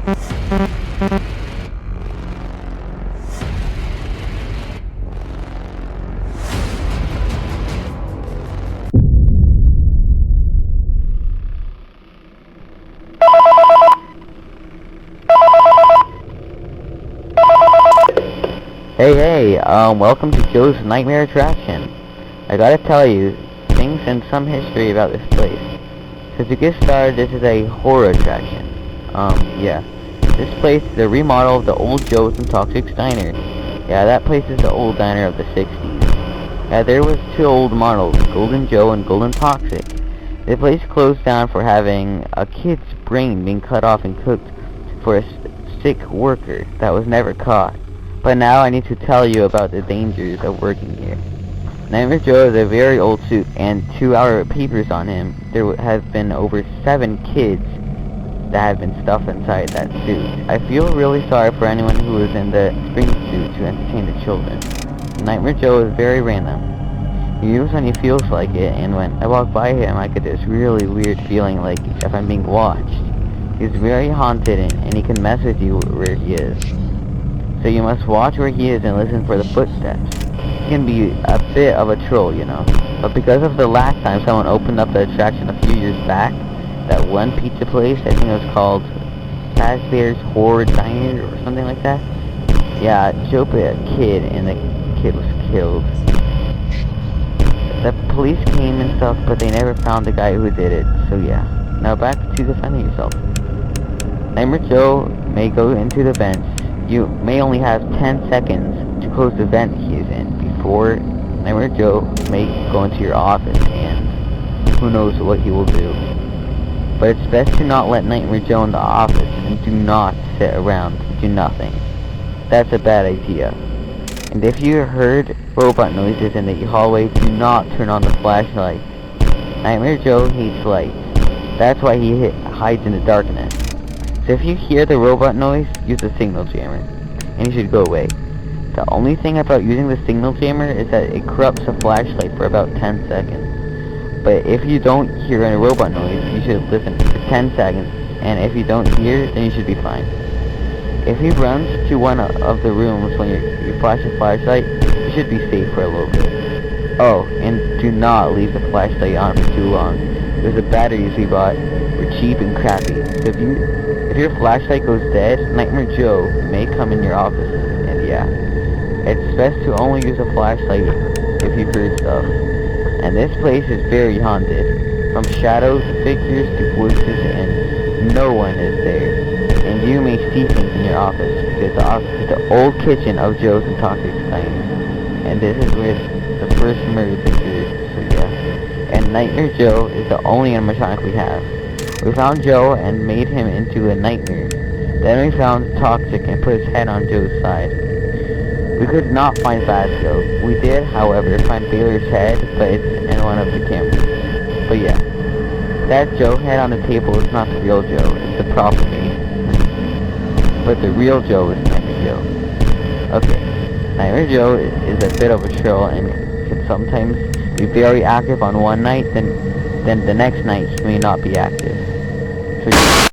Hey, welcome to Joe's Nightmare Attraction. I gotta tell you, things and some history about this place. So to get started, this is a horror attraction. Yeah. This place is a remodel of the old Joe's and Toxic's Diner. Yeah, that place is the old diner of the 60s. Yeah, there was two old models, Golden Joe and Golden Toxic. The place closed down for having a kid's brain being cut off and cooked for a sick worker that was never caught. But now I need to tell you about the dangers of working here. Nightmare Joe is a very old suit, and 2 hour papers on him. There have been over 7 kids that have been stuffed inside that suit. I feel really sorry for anyone who is in the spring suit to entertain the children. Nightmare Joe is very random. He moves when he feels like it, and when I walk by him, I get this really weird feeling like if I'm being watched. He's very haunted, and he can mess with you where he is. So you must watch where he is and listen for the footsteps. He can be a bit of a troll, you know. But because of the last time someone opened up the attraction a few years back, that one pizza place, I think it was called Fazbear'S Horror Diner or something like that. Yeah, Joe put a kid and the kid was killed. The police came and stuff, but they never found the guy who did it. So yeah, now back to defending yourself. Nightmare Joe may go into the vents. You may only have 10 seconds to close the vent he is in before Nightmare Joe may go into your office, and who knows what he will do. But it's best to not let Nightmare Joe in the office, and do not sit around and do nothing. That's a bad idea. And if you heard robot noises in the hallway, do not turn on the flashlight. Nightmare Joe hates lights. That's why he hides in the darkness. So if you hear the robot noise, use the signal jammer, and you should go away. The only thing about using the signal jammer is that it corrupts the flashlight for about 10 seconds. But if you don't hear any robot noise, you should listen for 10 seconds, and if you don't hear, then you should be fine. If he runs to one of the rooms when you flash the flashlight, you should be safe for a little bit. Oh, and do not leave the flashlight on for too long, because the batteries we bought were cheap and crappy. So if your flashlight goes dead, Nightmare Joe may come in your office, and yeah. It's best to only use a flashlight if you've heard stuff. And this place is very haunted. From shadows, figures, to voices, and no one is there. And you may see things in your office, because the office is the old kitchen of Joe's and Toxic's Diner. And this is where the first murders occurred, so yeah. And Nightmare Joe is the only animatronic we have. We found Joe and made him into a nightmare. Then we found Toxic and put his head on Joe's side. We could not find Fazbear'S. We did, however, find Baylor's head, but it's in one of the cameras. But yeah, that Joe head on the table is not the real Joe, it's the prop made. But the real Joe is Nightmare Joe. Okay, Nightmare Joe is a bit of a troll and can sometimes be very active on one night, then the next night he may not be active. So